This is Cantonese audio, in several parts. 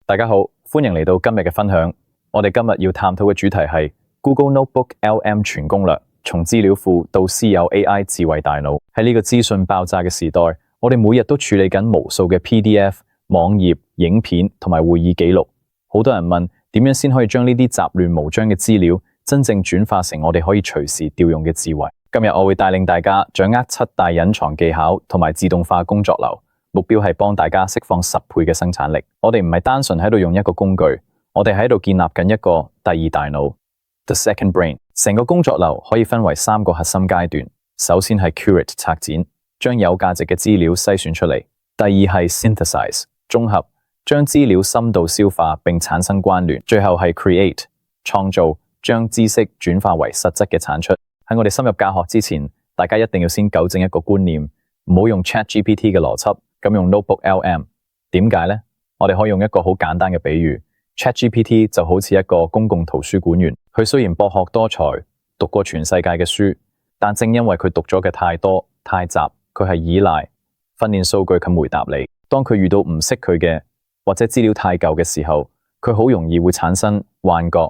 大家好，歡迎嚟到今日嘅分享。我哋今日要探討嘅主題係 Google Notebook LM 全攻略，從資料庫到私有 AI 智慧大腦。喺呢個資訊爆炸嘅時代，我哋每日都處理緊無數嘅 PDF、網頁、影片同埋會議記錄。好多人問點樣先可以將呢啲雜亂無章嘅資料真正轉化成我哋可以隨時調用嘅智慧。今日我會帶領大家掌握7大隱藏技巧同埋自動化工作流。目標係幫大家釋放10倍嘅生產力。我哋唔係單純喺度用一個工具，我哋喺度建立緊一個第二大腦 ，the second brain。成個工作流可以分為3個核心階段。首先係 curate 拆展，將有價值嘅資料篩選出嚟；第二係 synthesize 綜合，將資料深度消化並產生關聯；最後係 create 創造，將知識轉化為實質嘅產出。喺我哋深入教學之前，大家一定要先糾正一個觀念，唔好用 ChatGPT 嘅邏輯。咁用 Notebook LM， 點解呢？我哋可以用一個好簡單嘅比喻 ，ChatGPT 就好似一個公共圖書館員，佢雖然博學多才，讀過全世界嘅書，但正因為佢讀咗嘅太多太雜，佢係依賴訓練數據咁回答你。當佢遇到唔識佢嘅或者資料太舊嘅時候，佢好容易會產生幻覺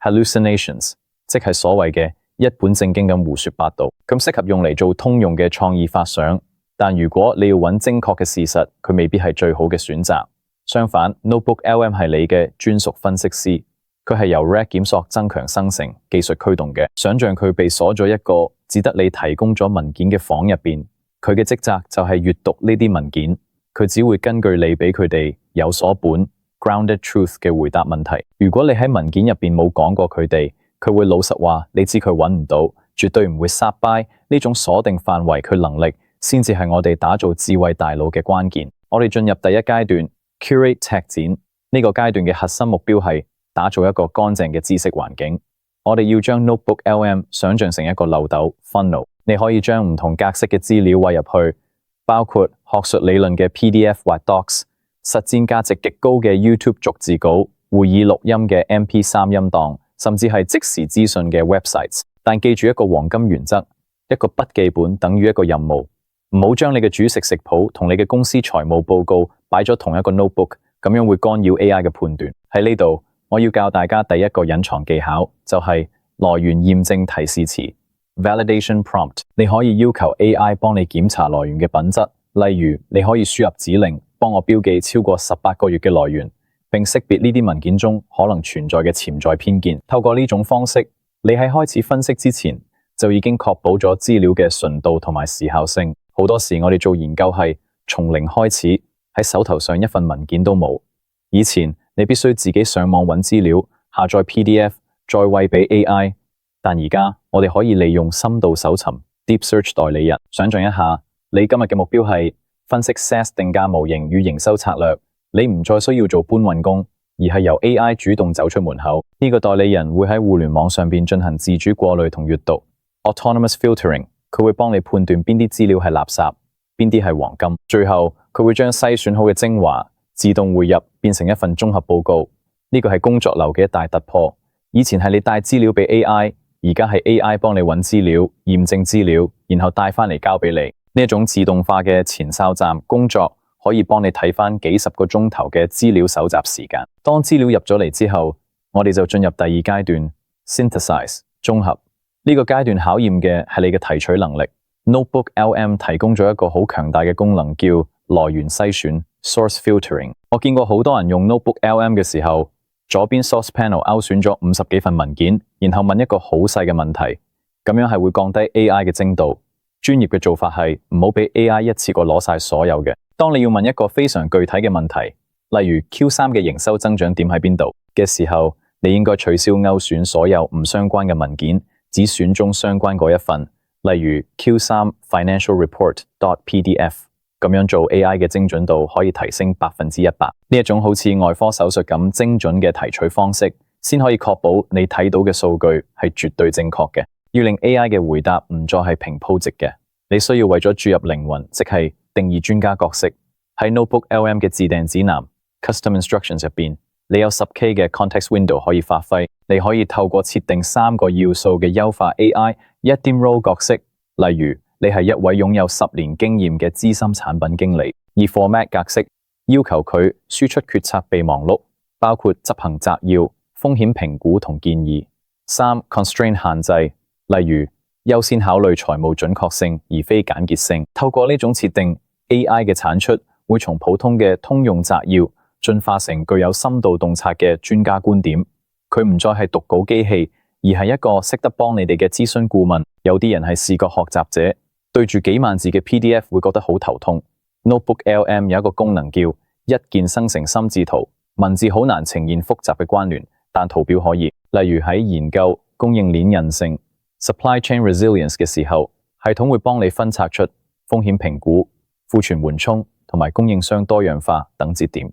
hallucinations， 即係所謂嘅一本正經咁胡說八道，咁適合用嚟做通用嘅創意發想。但如果你要揾精確嘅事實，佢未必係最好嘅選擇。相反 ，Notebook LM 係你嘅專屬分析師，佢係由 RAG 檢索增強生成技術驅動嘅。想象佢被鎖咗一個只得你提供咗文件嘅房入邊，佢嘅職責就係閱讀呢啲文件，佢只會根據你俾佢哋有所本 grounded truth 嘅回答問題。如果你喺文件入邊冇講過佢哋，佢會老實話你知佢揾唔到，絕對唔會殺 by 呢種鎖定範圍佢能力。先至係我哋打造智慧大腦嘅關鍵。我哋進入第一階段 curate 拆展，呢個階段嘅核心目標係打造一個乾淨嘅知識環境。我哋要將 Notebook LM 想象成一個漏斗 funnel， 你可以將唔同格式嘅資料餵入去，包括學術理論嘅 PDF 或 Docs， 實戰價值極高嘅 YouTube 逐字稿、會議錄音嘅 MP3 音檔，甚至係即時資訊嘅 websites。但記住一個黃金原則，一個筆記本等於一個任務。唔好將你嘅煮食食譜同你嘅公司財務報告擺咗同一個 notebook， 咁樣會干擾 AI 嘅判斷。喺呢度，我要教大家第一個隱藏技巧，就係來源驗證提示詞 validation prompt。你可以要求 AI 幫你檢查來源嘅品質，例如你可以輸入指令，幫我標記超過18個月嘅來源，並識別呢啲文件中可能存在嘅潛在偏見。透過呢種方式，你喺開始分析之前，就已經確保咗資料嘅純度同埋時效性。好多時我哋做研究係從零開始，喺手頭上一份文件都冇。以前你必須自己上網揾資料，下載 PDF， 再餵俾 AI。但而家我哋可以利用深度搜尋 Deep Search 代理人。想象一下，你今日嘅目標係分析 SaaS 定價模型與營收策略，你唔再需要做搬運工，而係由 AI 主動走出門口。呢個代理人會喺互聯網上邊進行自主過濾同閱讀 Autonomous Filtering。佢會幫你判斷邊啲資料係垃圾，邊啲係黃金。最後佢會將篩選好嘅精華自動匯入，變成一份綜合報告。呢個係工作流嘅一大突破。以前係你帶資料俾 AI， 而家係 AI 幫你揾資料、驗證資料，然後帶翻嚟交俾你。呢一種自動化嘅前哨站工作，可以幫你睇翻幾十個鐘頭嘅資料搜集時間。當資料入咗嚟之後，我哋就進入第二階段 synthesize 綜合。呢個階段考驗嘅係你嘅提取能力。Notebook LM 提供咗一個好強大嘅功能，叫來源篩選 （source filtering）。我見過好多人用 Notebook LM 嘅時候，左邊 source panel 勾選咗50幾份文件，然後問一個好細嘅問題，咁樣係會降低 AI 嘅精度。專業嘅做法係唔好俾 AI 一次過攞晒所有嘅。當你要問一個非常具體嘅問題，例如 Q3 嘅營收增長點喺邊度嘅時候，你應該取消勾選所有唔相關嘅文件，只選中相關嗰一份，例如 Q3 Financial Report.pdf， 咁樣做 AI 嘅精準度可以提升100%。呢一種好似外科手術咁精準嘅提取方式，先可以確保你睇到嘅數據係絕對正確嘅。要令 AI 嘅回答唔再係平鋪直嘅，你需要為咗注入靈魂，即係定義專家角色。喺 Notebook LM 嘅自訂指南 Custom Instructions 入邊，你有10K 嘅 context window 可以發揮。你可以透過設定3個要素嘅優化 AI 一點 role 角色，例如你係一位擁有10年經驗嘅資深產品經理，而 format 格式要求佢輸出決策備忘錄包括執行摘要、風險評估同建議。3. Constraint 限制，例如優先考慮財務準確性而非簡潔性。透過呢種設定 ，AI 嘅產出會從普通嘅通用摘要進化成具有深度洞察嘅專家觀點。佢唔再係讀稿機器，而係一個識得幫你哋嘅諮詢顧問。有啲人係視覺學習者，對住幾萬字嘅 PDF 會覺得好頭痛。Notebook LM 有一個功能叫一鍵生成心智圖，文字好難呈現複雜嘅關聯，但圖表可以。例如喺研究供應鏈韌性 （supply chain resilience） 嘅時候，系統會幫你分拆出風險評估、庫存緩衝同埋供應商多樣化等節點。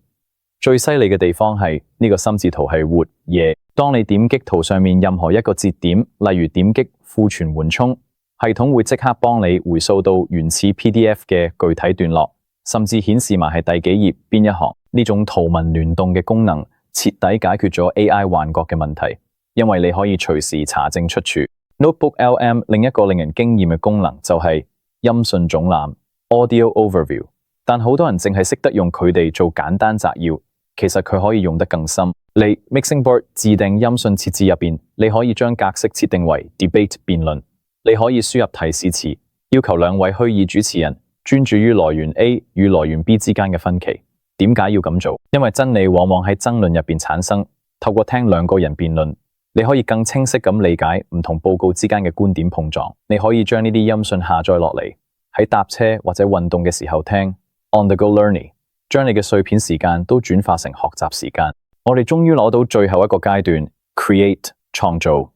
最犀利嘅地方係呢個心智圖係活嘢。當你點擊圖上面任何一個節點，例如點擊庫存緩衝，系統會即刻幫你回溯到原始 PDF 嘅具體段落，甚至顯示埋係第幾頁邊一行。呢種圖文聯動嘅功能徹底解決咗 AI 幻覺嘅問題，因為你可以隨時查證出處。Notebook LM 另一個令人驚豔嘅功能就係音訊總覽 （Audio Overview），但好多人淨係識得用佢哋做簡單摘要，其實佢可以用得更深。你 Mixing Board 自定音訊設置入邊，你可以將格式設定為 Debate 辯論。你可以輸入提示詞，要求兩位虛擬主持人專注於來源 A 與來源 B 之間嘅分歧。點解要咁做？因為真理往往喺爭論入邊產生。透過聽兩個人辯論，你可以更清晰咁理解唔同報告之間嘅觀點碰撞。你可以將呢啲音訊下載落嚟，喺搭車或者運動嘅時候聽。On the go learning， 將你嘅碎片時間都轉化成學習時間。我哋終於攞到最後一個階段 ，create 創造。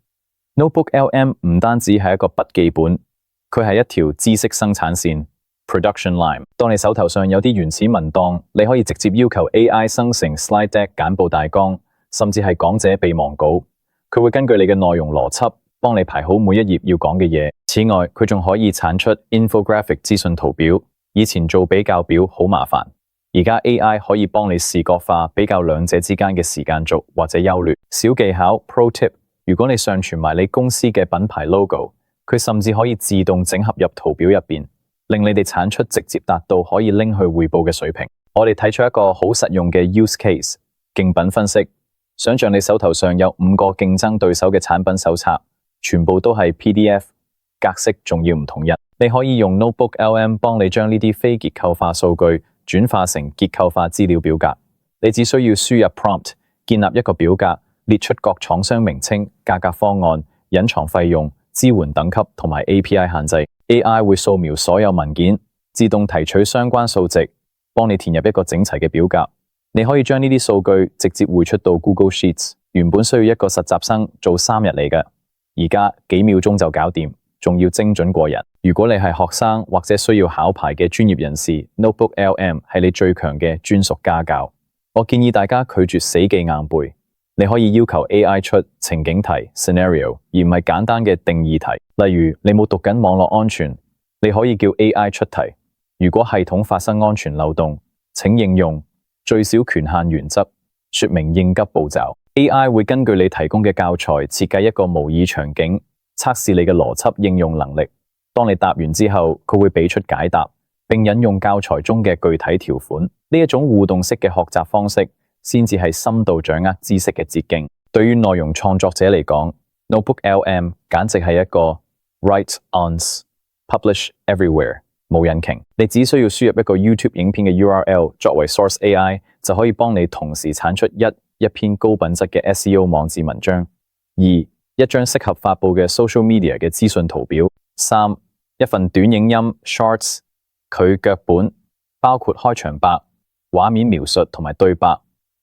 Notebook LM 唔單止係一個筆記本，佢係一條知識生產線 （production line）。當你手頭上有啲原始文檔，你可以直接要求 AI 生成 slide deck 簡報大綱，甚至係講者備忘稿。佢會根據你嘅內容邏輯，幫你排好每一頁要講嘅嘢。此外，佢仲可以產出 infographic 資訊圖表。以前做比較表好麻煩，而家 AI 可以幫你視覺化比較兩者之間嘅時間軸或者優劣。小技巧 Pro Tip， 如果你上傳埋你公司嘅品牌 logo， 佢甚至可以自動整合入圖表入邊，令你哋產出直接達到可以拎去匯報嘅水平。我哋睇出一個好實用嘅 use case， 競品分析。想象你手頭上有5個競爭對手嘅產品手冊，全部都係 PDF， 格式仲要唔統一。你可以用 Notebook LM 幫你將呢啲非結構化數據轉化成結構化資料表格。你只需要輸入 prompt， 建立一個表格，列出各廠商名稱、價格方案、隱藏費用、支援等級同埋 API 限制。AI 會掃描所有文件，自動提取相關數值，幫你填入一個整齊嘅表格。你可以將呢啲數據直接匯出到 Google Sheets。原本需要一個實習生做3日嚟嘅，而家幾秒鐘就搞掂，仲要精準過人。如果你係學生或者需要考牌嘅專業人士， Notebook LM 係你最強嘅專屬家教。我建議大家拒絕死記硬背，你可以要求 AI 出情景題 scenario， 而唔係簡單嘅定義題。例如你冇讀緊網絡安全，你可以叫 AI 出題。如果系統發生安全漏洞，請應用最小權限原則，說明應急步驟。AI 會根據你提供嘅教材設計一個模擬場景，測試你嘅邏輯應用能力。當你答完之後，佢會俾出解答，並引用教材中嘅具體條款。呢一種互動式嘅學習方式，先至係深度掌握知識嘅捷徑。對於內容創作者嚟講， Notebook LM 簡直係一個 Write Once, Publish Everywhere 冇引擎。你只需要輸入一個 YouTube 影片嘅 URL 作為 Source AI， 就可以幫你同時產出一篇高品質嘅 SEO 網誌文章，一張適合發佈嘅 social media 嘅資訊圖表，一份短影音 Shorts， 佢腳本包括開場白、畫面描述同埋對白，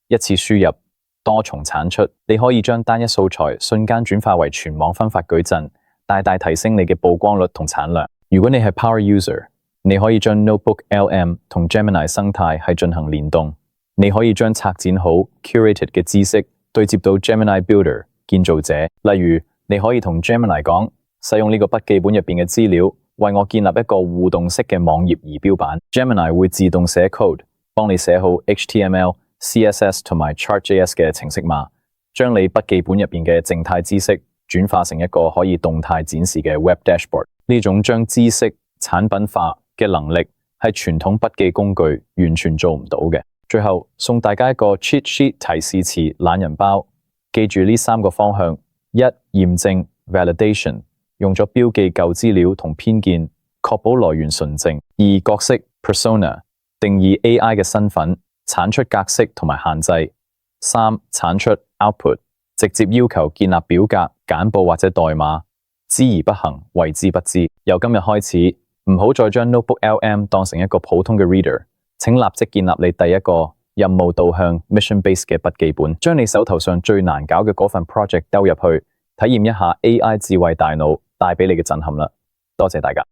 一次輸入，多重產出。你可以將單一素材瞬間轉化為全網分發矩陣，大大提升你嘅曝光率同產量。如果你係 Power User， 你可以將 Notebook LM 同 Gemini 生態係進行聯動。你可以將策展好 curated 嘅知識對接到 Gemini Builder 建造者。例如，你可以同 Gemini 講，使用呢個筆記本入邊嘅資料，為我建立一個互動式嘅網頁儀表板。Gemini 會自動寫 code， 幫你寫好 HTML、CSS 同埋 Chart.js 嘅程式碼，將你筆記本入邊嘅靜態知識轉化成一個可以動態展示嘅 Web Dashboard。呢種將知識產品化嘅能力係傳統筆記工具完全做唔到嘅。最後送大家一個 cheat sheet 提示詞懶人包，記住呢3個方向：一、驗證 validation， 用咗標記舊資料同偏見，確保來源純正；二、角色 persona， 定義 AI 嘅身份，產出格式同埋限制；三、產出 output， 直接要求建立表格、簡報或者代碼，知而不行，為之不知。由今日開始，唔好再將 Notebook LM 當成一個普通嘅 reader。請立即建立你第一個任務導向 mission-based 嘅筆記本，將你手頭上最難搞嘅嗰份 project 丟入去，體驗一下 AI 智慧大腦帶俾你嘅震撼啦！多謝大家。